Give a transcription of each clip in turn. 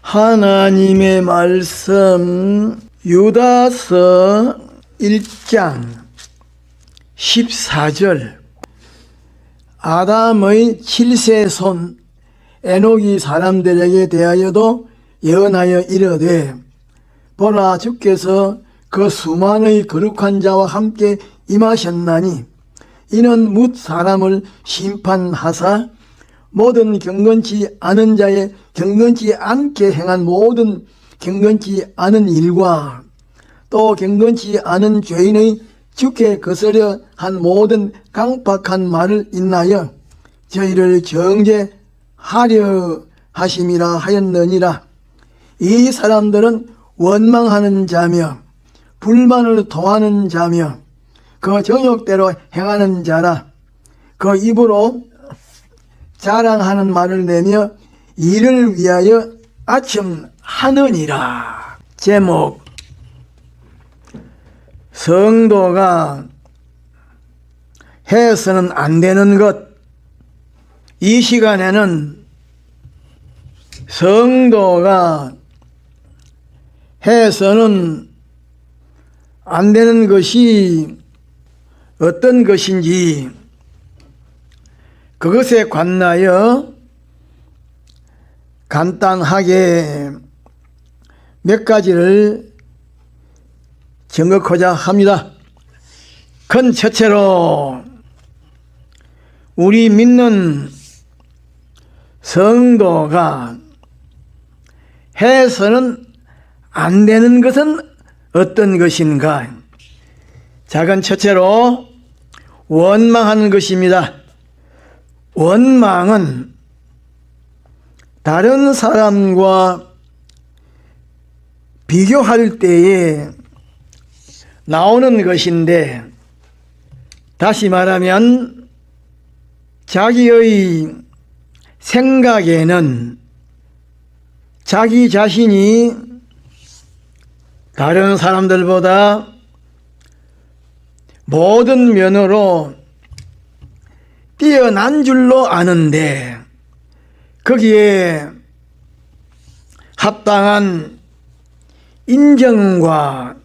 하나님의 말씀 유다서 1장 14절 아담의 7세 손 에녹이 사람들에게 대하여도 예언하여 이르되 보라 주께서 그 수만의 거룩한 자와 함께 임하셨나니 이는 뭇 사람을 심판하사 모든 경건치 않은 자의 경건치 않게 행한 모든 경건치 않은 일과 또 경건치 않은 죄인의 주께 거스려 한 모든 강박한 말을 인하여 저희를 정죄하려 하심이라 하였느니라. 이 사람들은 원망하는 자며 불만을 토하는 자며 그 정욕대로 행하는 자라. 그 입으로 자랑하는 말을 내며 이를 위하여 아첨하느니라. 제목: 성도가 해서는 안 되는 것. 이 시간에는 성도가 해서는 안 되는 것이 어떤 것인지 그것에 관하여 간단하게 몇 가지를 정하고자 합니다. 큰 첫째로 우리 믿는 성도가 해서는 안 되는 것은 어떤 것인가? 작은 첫째로 원망하는 것입니다. 원망은 다른 사람과 비교할 때에 나오는 것인데, 다시 말하면 자기의 생각에는 자기 자신이 다른 사람들보다 모든 면으로 뛰어난 줄로 아는데 거기에 합당한 인정과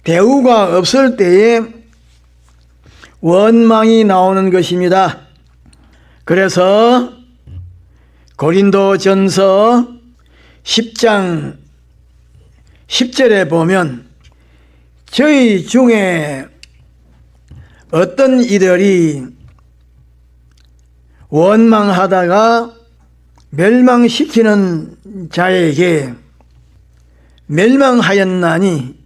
대우가 없을 때에 원망이 나오는 것입니다. 그래서 고린도전서 10장 10절에 보면 저희 중에 어떤 이들이 원망하다가 멸망시키는 자에게 멸망하였나니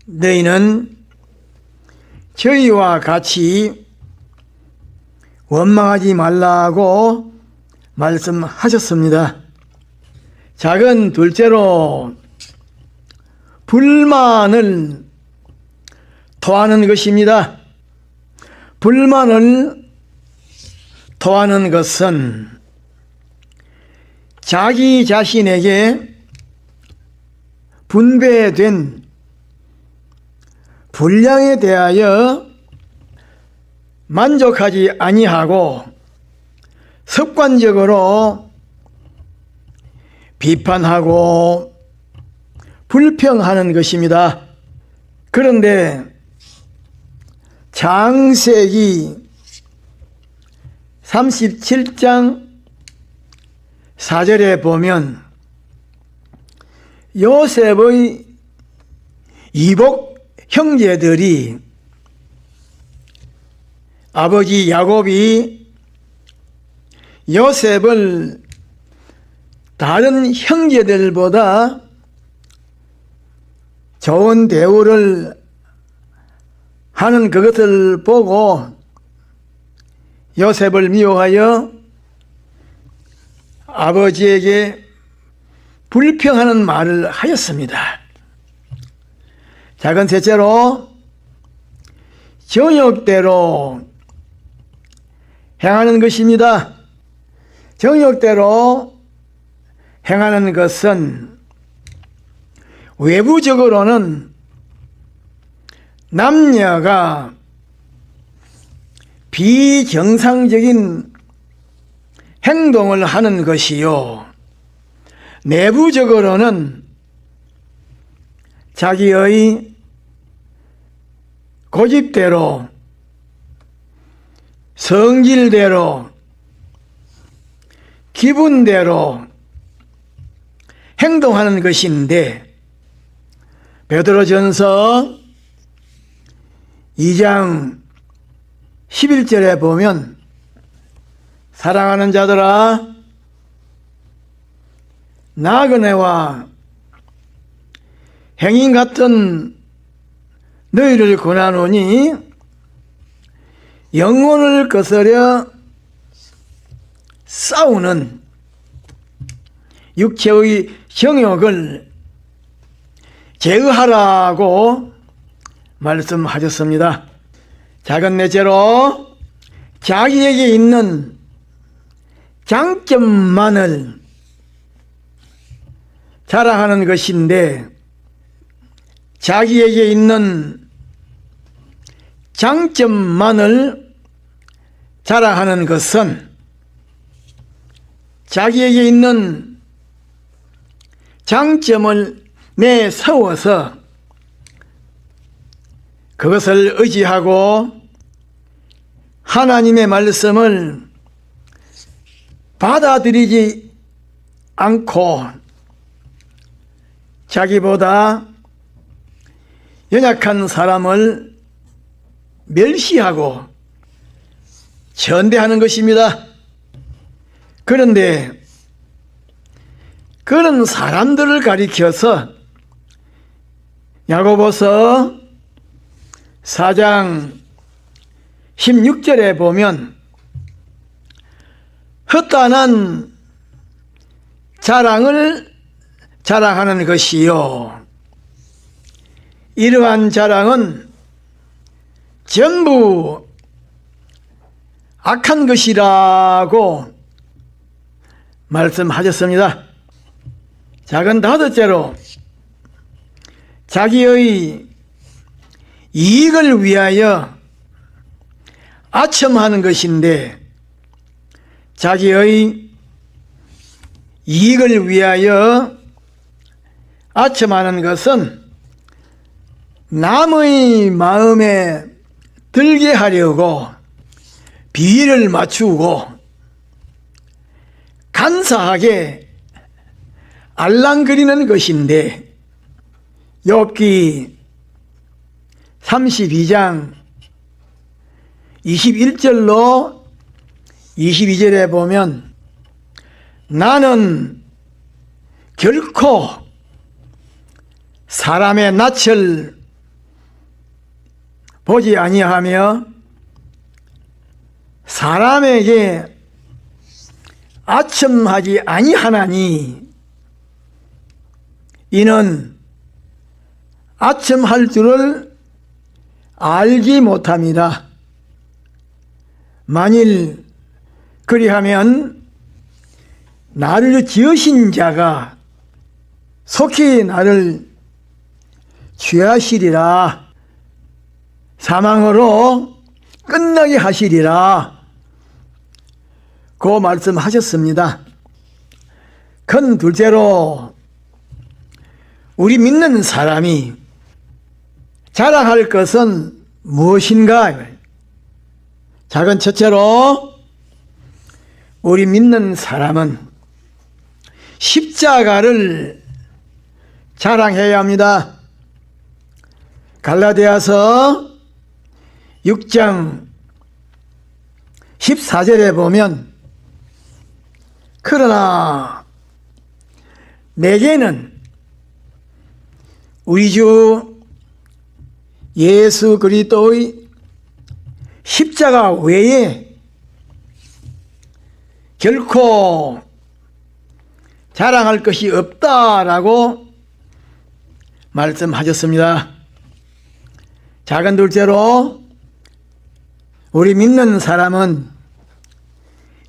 너희는 저희와 같이 원망하지 말라고 말씀하셨습니다. 작은 둘째로 불만을 토하는 것입니다. 불만을 토하는 것은 자기 자신에게 분배된 분량에 대하여 만족하지 아니하고 습관적으로 비판하고 불평하는 것입니다. 그런데 창세기 37장 4절에 보면 요셉의 이복 형제들이 아버지 야곱이 요셉을 다른 형제들보다 좋은 대우를 하는 그것을 보고 요셉을 미워하여 아버지에게 불평하는 말을 하였습니다. 작은 셋째로 정욕대로 행하는 것입니다. 정욕대로 행하는 것은 외부적으로는 남녀가 비정상적인 행동을 하는 것이요, 내부적으로는 자기의 고집대로, 성질대로, 기분대로 행동하는 것인데, 베드로전서 2장 11절에 보면 사랑하는 자들아, 나그네와 행인 같은 너희를 권하노니 영혼을 거스려 싸우는 육체의 정욕을 제어하라고 말씀하셨습니다. 작은 넷째로 자기에게 있는 장점만을 자랑하는 것인데, 자기에게 있는 장점만을 자랑하는 것은 자기에게 있는 장점을 내세워서 그것을 의지하고 하나님의 말씀을 받아들이지 않고 자기보다 연약한 사람을 멸시하고 전대하는 것입니다. 그런데 그런 사람들을 가리켜서 야고보서 4장 16절에 보면 헛단한 자랑을 자랑하는 것이요, 이러한 자랑은 전부 악한 것이라고 말씀하셨습니다. 작은 다섯째로 자기의 이익을 위하여 아첨하는 것인데, 자기의 이익을 위하여 아첨하는 것은 남의 마음에 들게 하려고 비위를 맞추고 간사하게 알랑거리는 것인데, 욥기 32장 21절로 22절에 보면 나는 결코 사람의 낯을 보지 아니하며 사람에게 아첨하지 아니하나니, 이는 아첨할 줄을 알지 못함이라. 만일 그리하면 나를 지으신 자가 속히 나를 취하시리라. 사망으로 끝나게 하시리라 고 말씀하셨습니다. 큰 둘째로 우리 믿는 사람이 자랑할 것은 무엇인가? 작은 첫째로 우리 믿는 사람은 십자가를 자랑해야 합니다. 갈라디아서 6장 14절에 보면 그러나 내게는 우리 주 예수 그리스도의 십자가 외에 결코 자랑할 것이 없다라고 말씀하셨습니다. 작은 둘째로 우리 믿는 사람은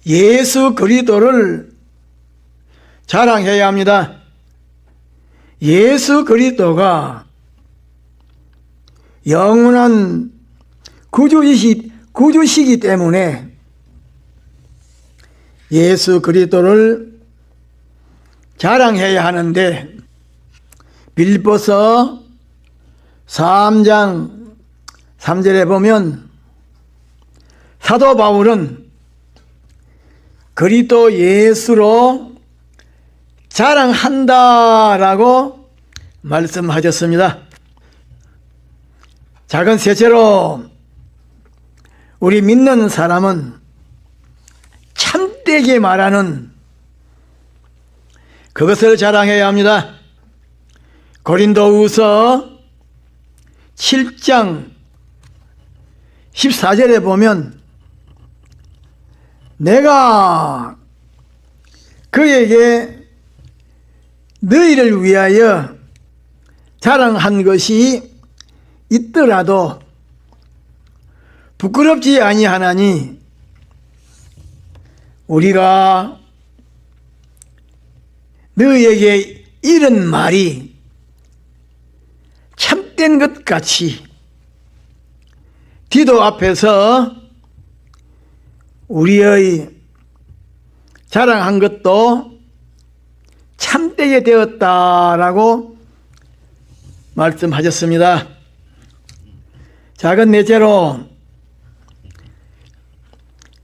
예수 그리스도를 자랑해야 합니다. 예수 그리스도가 영원한 구주시기 때문에 예수 그리스도를 자랑해야 하는데 빌립보서 3장 3절에 보면 사도 바울은 그리스도 예수로 자랑한다라고 말씀하셨습니다. 작은 셋째로 우리 믿는 사람은 참되게 말하는 그것을 자랑해야 합니다. 고린도후서 7장 14절에 보면 내가 그에게 너희를 위하여 자랑한 것이 있더라도 부끄럽지 아니하나니 우리가 너희에게 이런 말이 참된 것 같이 디도 앞에서 우리의 자랑한 것도 참되게 되었다라고 말씀하셨습니다. 작은 넷째로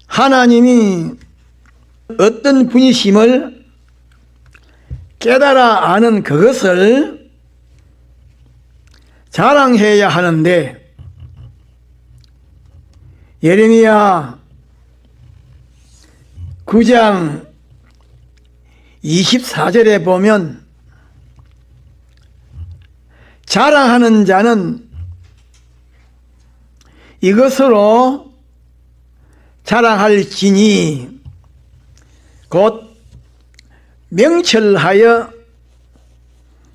하나님이 어떤 분이심을 깨달아 아는 그것을 자랑해야 하는데 예레미야 9장 24절에 보면 자랑하는 자는 이것으로 자랑할지니 곧 명철하여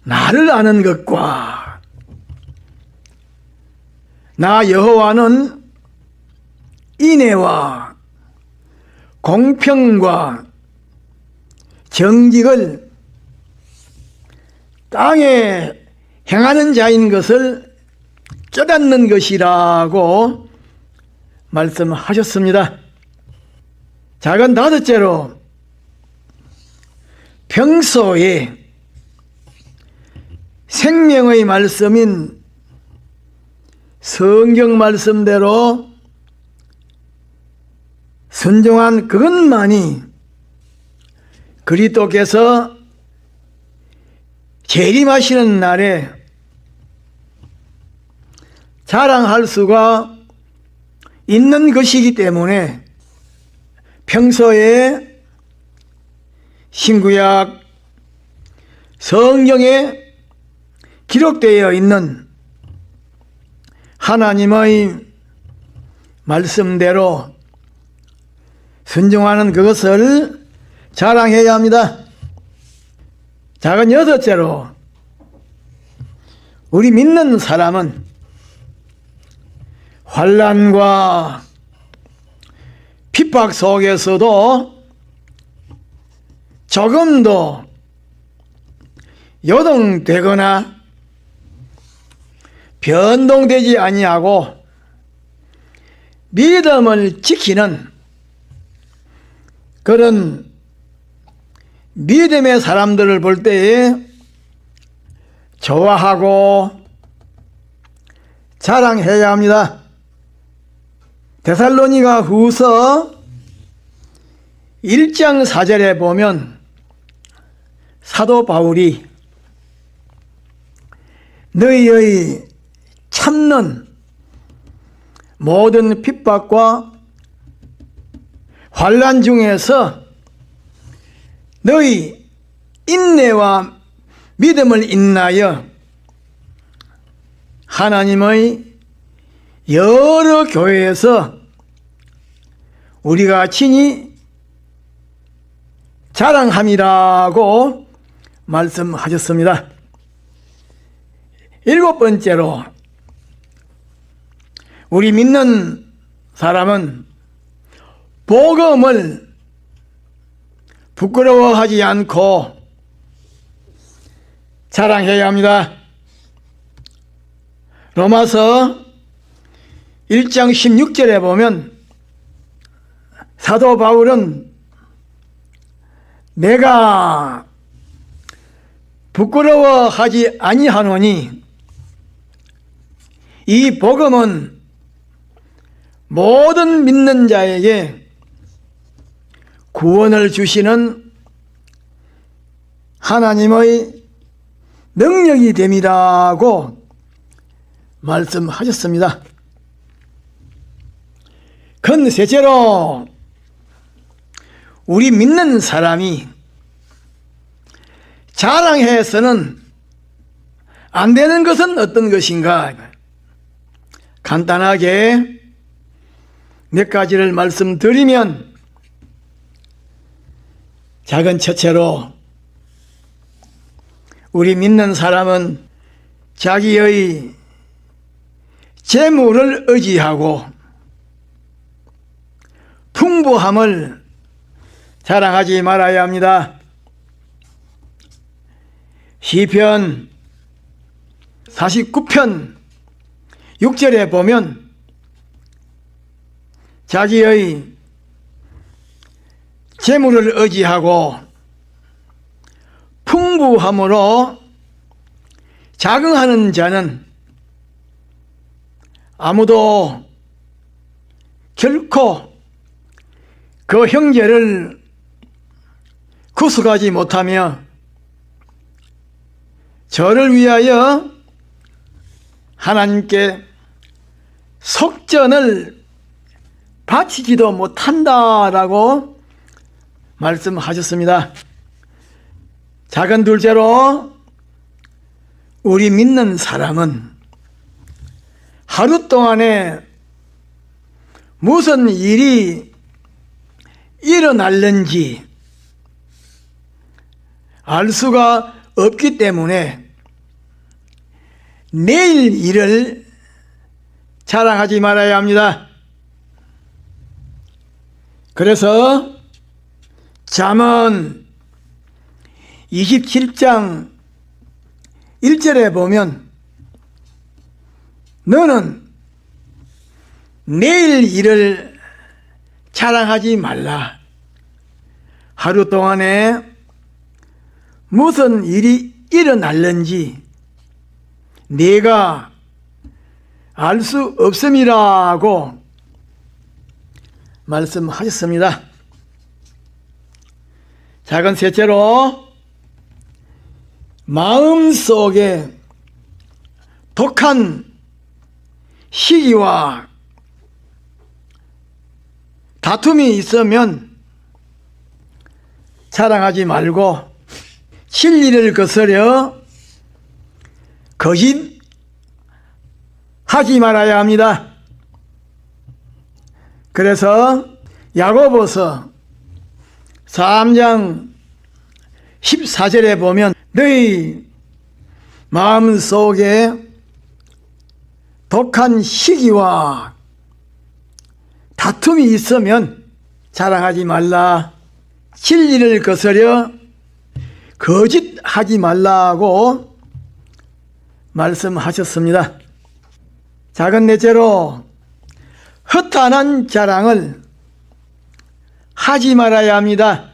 나를 아는 것과 나 여호와는 인애와 공평과 정직을 땅에 행하는 자인 것을 깨닫는 것이라고 말씀하셨습니다. 작은 다섯째로 평소에 생명의 말씀인 성경 말씀대로 순종한 그것만이 그리스도께서 재림하시는 날에 자랑할 수가 있는 것이기 때문에 평소에 신구약 성경에 기록되어 있는 하나님의 말씀대로 순종하는 그것을 자랑해야 합니다. 작은 여섯째로 우리 믿는 사람은 환난과 핍박 속에서도 조금도 요동되거나 변동되지 아니하고 믿음을 지키는 그런 믿음의 사람들을 볼 때에 좋아하고 자랑해야 합니다. 데살로니가 후서 1장 4절에 보면 사도 바울이 너희의 참는 모든 핍박과 환난 중에서 너희 인내와 믿음을 인하여 하나님의 여러 교회에서 우리가 친히 자랑함이라고 말씀하셨습니다. 일곱 번째로 우리 믿는 사람은 복음을 부끄러워하지 않고 자랑해야 합니다. 로마서 1장 16절에 보면 사도 바울은 내가 부끄러워하지 아니하노니 이 복음은 모든 믿는 자에게 구원을 주시는 하나님의 능력이 됨이라고 말씀하셨습니다. 셋째로 우리 믿는 사람이 자랑해서는 안 되는 것은 어떤 것인가? 간단하게 몇 가지를 말씀드리면, 작은 첫째로 우리 믿는 사람은 자기의 재물을 의지하고 풍부함을 자랑하지 말아야 합니다. 시편 49편 6절에 보면 자기의 재물을 의지하고 풍부함으로 자긍하는 자는 아무도 결코 그 형제를 구속하지 못하며 저를 위하여 하나님께 속전을 바치지도 못한다라고 말씀하셨습니다. 작은 둘째로 우리 믿는 사람은 하루 동안에 무슨 일이 일어날는지 알 수가 없기 때문에 내일 일을 자랑하지 말아야 합니다. 그래서 잠언 27장 1절에 보면 너는 내일 일을 자랑하지 말라. 하루 동안에 무슨 일이 일어날는지 네가 알 수 없음이라고 말씀하셨습니다. 작은 셋째로 마음속에 독한 시기와 다툼이 있으면 자랑하지 말고 진리를 거스려 거짓하지 말아야 합니다. 그래서 야고보서 3장 14절에 보면 너희 마음속에 독한 시기와 다툼이 있으면 자랑하지 말라. 진리를 거스려 거짓하지 말라고 말씀하셨습니다. 작은 넷째로 허탄한 자랑을 하지 말아야 합니다.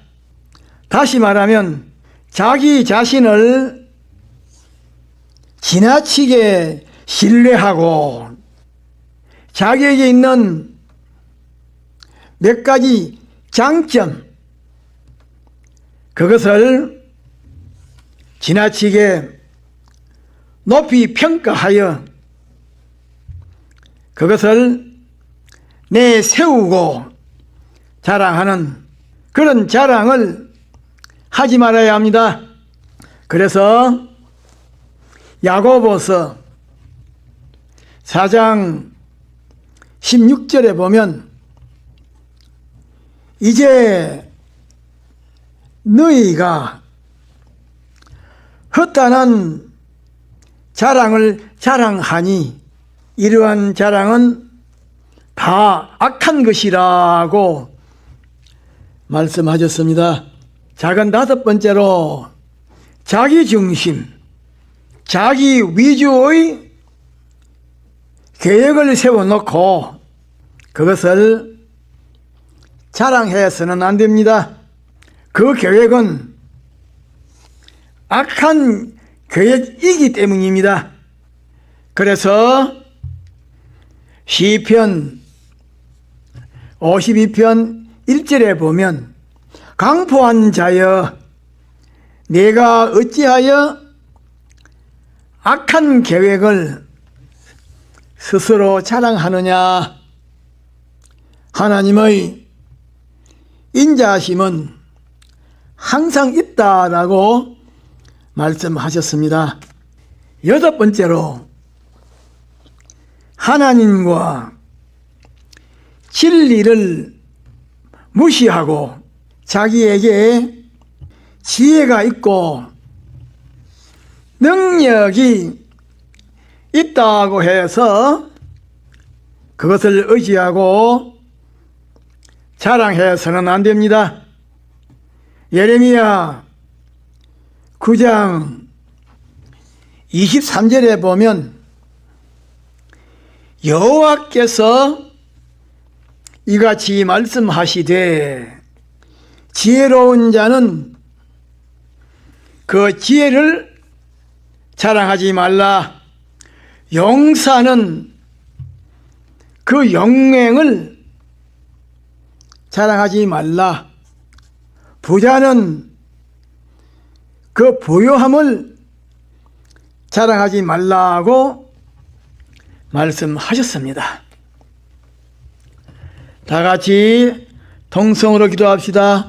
다시 말하면 자기 자신을 지나치게 신뢰하고 자기에게 있는 몇 가지 장점, 그것을 지나치게 높이 평가하여 그것을 내세우고 자랑하는 그런 자랑을 하지 말아야 합니다. 그래서 야고보서 4장 16절에 보면 이제 너희가 허탄한 자랑을 자랑하니 이러한 자랑은 다 악한 것이라고 말씀하셨습니다. 작은 다섯 번째로 자기 중심, 자기 위주의 계획을 세워놓고 그것을 자랑해서는 안 됩니다. 그 계획은 악한 계획이기 때문입니다. 그래서 시편 52편 1절에 보면 강포한 자여 내가 어찌하여 악한 계획을 스스로 자랑하느냐. 하나님의 인자하심은 항상 있다라고 말씀하셨습니다. 여섯 번째로 하나님과 진리를 무시하고 자기에게 지혜가 있고 능력이 있다고 해서 그것을 의지하고 자랑해서는 안 됩니다. 예레미야 9장 23절에 보면 여호와께서 이같이 말씀하시되 지혜로운 자는 그 지혜를 자랑하지 말라. 용사는 그 영맹을 자랑하지 말라. 부자는 그 부유함을 자랑하지 말라고 말씀하셨습니다. 다 같이 통성으로 기도합시다.